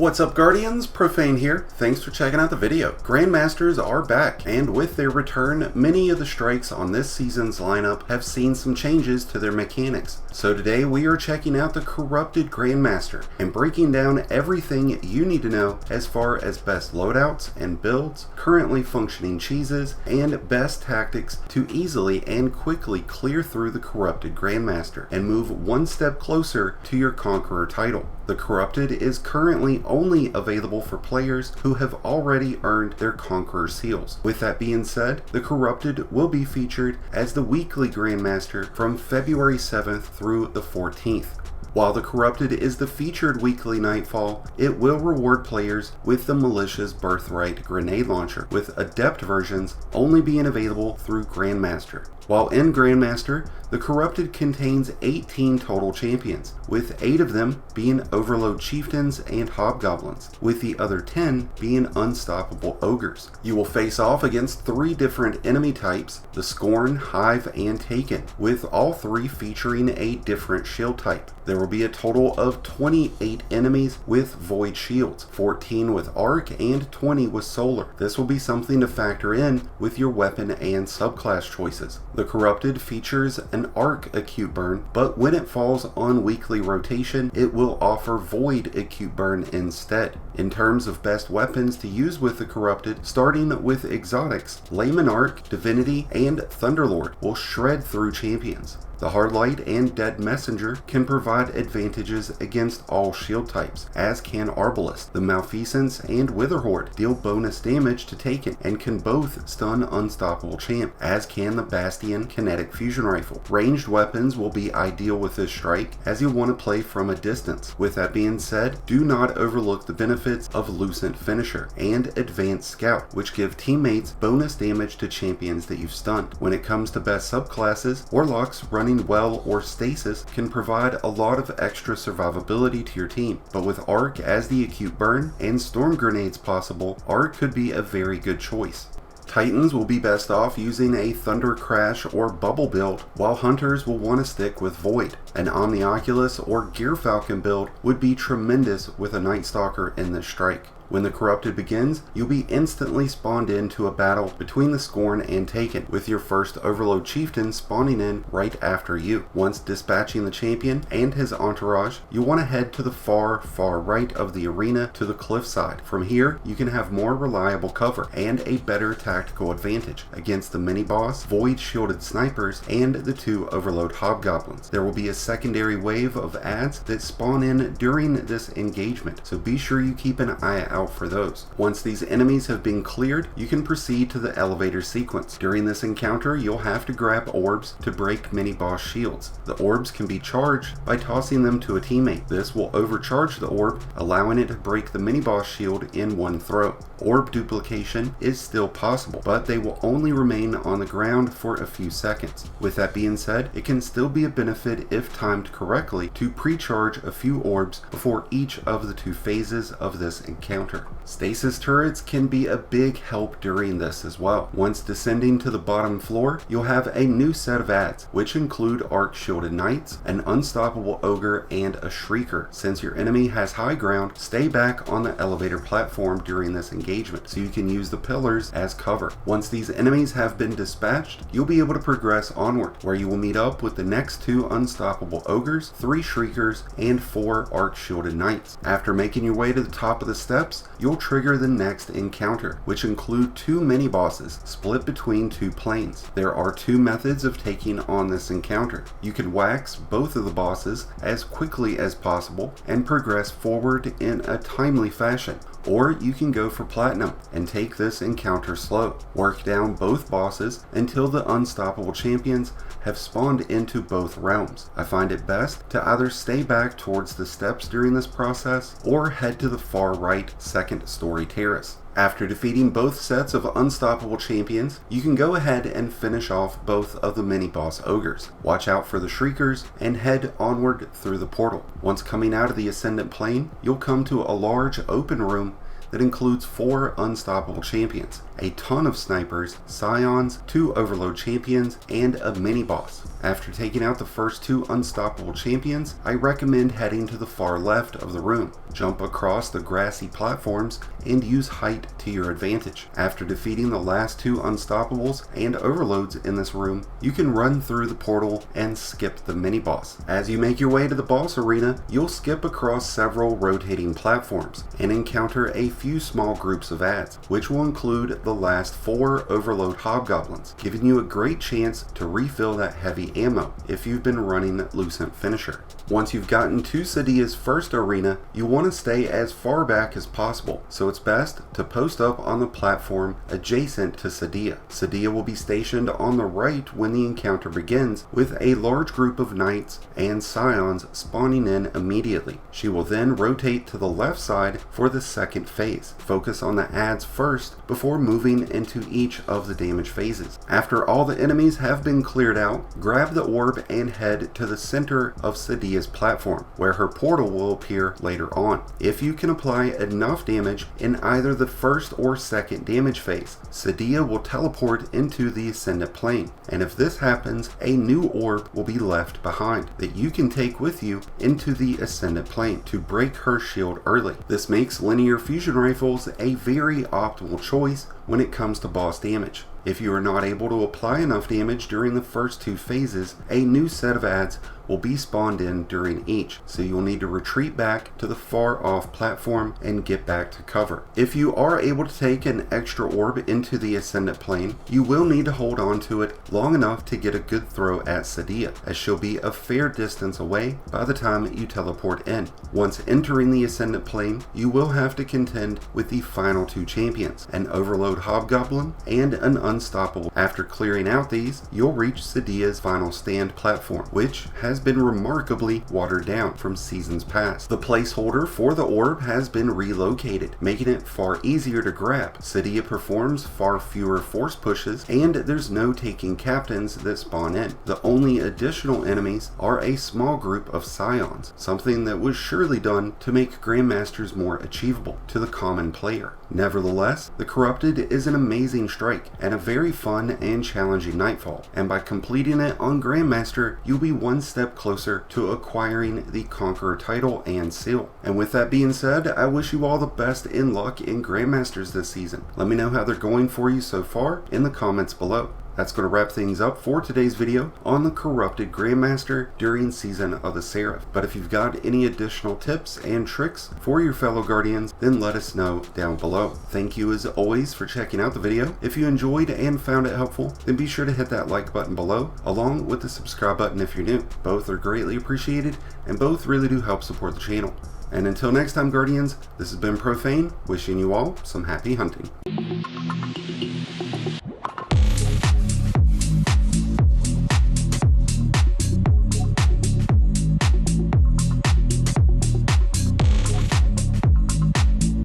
What's up, Guardians? Profane here. Thanks for checking out the video. Grandmasters are back, and with their return, many of the strikes on this season's lineup have seen some changes to their mechanics. So today we are checking out the Corrupted Grandmaster and breaking down everything you need to know as far as best loadouts and builds, currently functioning cheeses, and best tactics to easily and quickly clear through the Corrupted Grandmaster and move one step closer to your Conqueror title. The Corrupted is currently only available for players who have already earned their Conqueror seals. With that being said, the Corrupted will be featured as the weekly Grandmaster from February 7th through the 14th. While the Corrupted is the featured weekly Nightfall, it will reward players with the Militia's Birthright grenade launcher, with Adept versions only being available through Grandmaster. While in Grandmaster, the Corrupted contains 18 total champions, with 8 of them being Overload Chieftains and Hobgoblins, with the other 10 being Unstoppable Ogres. You will face off against 3 different enemy types, the Scorn, Hive, and Taken, with all 3 featuring a different shield type. There will be a total of 28 enemies with Void Shields, 14 with Arc, and 20 with Solar. This will be something to factor in with your weapon and subclass choices. The Corrupted features an Arc Acute Burn, but when it falls on weekly rotation, it will offer Void Acute Burn instead. In terms of best weapons to use with the Corrupted, starting with exotics, Layman Arc, Divinity, and Thunderlord will shred through champions. The Hardlight and Dead Messenger can provide advantages against all shield types, as can Arbalest. The Malfeasance and Witherhoard deal bonus damage to Taken and can both stun Unstoppable Champ, as can the Bastion Kinetic Fusion Rifle. Ranged weapons will be ideal with this strike, as you'll want to play from a distance. With that being said, do not overlook the benefits of Lucent Finisher and Advanced Scout, which give teammates bonus damage to champions that you've stunned. When it comes to best subclasses, Warlocks running well or Stasis can provide a lot of extra survivability to your team, but with Arc as the acute burn and storm grenades possible, Arc could be a very good choice. Titans will be best off using a Thunder Crash or Bubble build, while Hunters will want to stick with Void. An Omnioculus or Gear Falcon build would be tremendous with a Night Stalker in this strike. When the Corrupted begins, you'll be instantly spawned into a battle between the Scorn and Taken, with your first Overload Chieftain spawning in right after you. Once dispatching the champion and his entourage, you'll want to head to the far right of the arena to the cliffside. From here, you can have more reliable cover and a better tactical advantage against the mini-boss, Void Shielded Snipers, and the 2 Overload Hobgoblins. There will be a secondary wave of adds that spawn in during this engagement, so be sure you keep an eye out for those. Once these enemies have been cleared, you can proceed to the elevator sequence. During this encounter, you'll have to grab orbs to break mini-boss shields. The orbs can be charged by tossing them to a teammate. This will overcharge the orb, allowing it to break the mini-boss shield in one throw. Orb duplication is still possible, but they will only remain on the ground for a few seconds. With that being said, it can still be a benefit if timed correctly to pre-charge a few orbs before each of the 2 phases of this encounter. Stasis turrets can be a big help during this as well. Once descending to the bottom floor, you'll have a new set of adds, which include Arc Shielded Knights, an Unstoppable Ogre, and a Shrieker. Since your enemy has high ground, stay back on the elevator platform during this engagement, so you can use the pillars as cover. Once these enemies have been dispatched, you'll be able to progress onward, where you will meet up with the next 2 Unstoppable Ogres, 3 Shriekers, and 4 Arc Shielded Knights. After making your way to the top of the steps, you'll trigger the next encounter, which include 2 mini-bosses split between 2 planes. There are 2 methods of taking on this encounter. You can wax both of the bosses as quickly as possible and progress forward in a timely fashion, or you can go for Platinum and take this encounter slow. Work down both bosses until the Unstoppable Champions have spawned into both realms. I find it best to either stay back towards the steps during this process or head to the far right second story terrace. After defeating both sets of Unstoppable Champions, you can go ahead and finish off both of the mini-boss ogres. Watch out for the Shriekers and head onward through the portal. Once coming out of the Ascendant Plane, you'll come to a large open room that includes 4 unstoppable champions, a ton of snipers, scions, 2 overload champions, and a mini-boss. After taking out the first 2 unstoppable champions, I recommend heading to the far left of the room. Jump across the grassy platforms and use height to your advantage. After defeating the last 2 unstoppables and overloads in this room, you can run through the portal and skip the mini-boss. As you make your way to the boss arena, you'll skip across several rotating platforms and encounter a few small groups of ads, which will include the last 4 overload hobgoblins, giving you a great chance to refill that heavy ammo if you've been running Lucent Finisher. Once you've gotten to Sadia's first arena, you want to stay as far back as possible, so it's best to post up on the platform adjacent to Sadia. Sadia will be stationed on the right when the encounter begins, with a large group of knights and scions spawning in immediately. She will then rotate to the left side for the second phase. Focus on the ads first before moving into each of the damage phases. After all the enemies have been cleared out, grab the orb and head to the center of Sadia's platform, where her portal will appear later on. If you can apply enough damage in either the first or second damage phase, Sadia will teleport into the Ascendant Plane, and if this happens, a new orb will be left behind that you can take with you into the Ascendant Plane to break her shield early. This makes linear fusion rifles a very optimal choice when it comes to boss damage. If you are not able to apply enough damage during the first 2 phases, a new set of ads will be spawned in during each, so you'll need to retreat back to the far off platform and get back to cover. If you are able to take an extra orb into the Ascendant Plane, you will need to hold on to it long enough to get a good throw at Sadia, as she'll be a fair distance away by the time you teleport in. Once entering the Ascendant Plane, you will have to contend with the final 2 champions, an overload hobgoblin and an unstoppable. After clearing out these, you'll reach Sadia's final stand platform, which has been remarkably watered down from seasons past. The placeholder for the orb has been relocated, making it far easier to grab. Sadia performs far fewer force pushes, and there's no taking captains that spawn in. The only additional enemies are a small group of scions, something that was surely done to make Grandmasters more achievable to the common player. Nevertheless, the Corrupted is an amazing strike and a very fun and challenging Nightfall, and by completing it on Grandmaster, you'll be one step closer to acquiring the Conqueror title and seal. And with that being said, I wish you all the best in luck in Grandmasters this season. Let me know how they're going for you so far in the comments below. That's going to wrap things up for today's video on the Corrupted Grandmaster during Season of the Seraph. But if you've got any additional tips and tricks for your fellow Guardians, then let us know down below. Thank you as always for checking out the video. If you enjoyed and found it helpful, then be sure to hit that like button below, along with the subscribe button if you're new. Both are greatly appreciated, and both really do help support the channel. And until next time, Guardians, this has been Profane, wishing you all some happy hunting.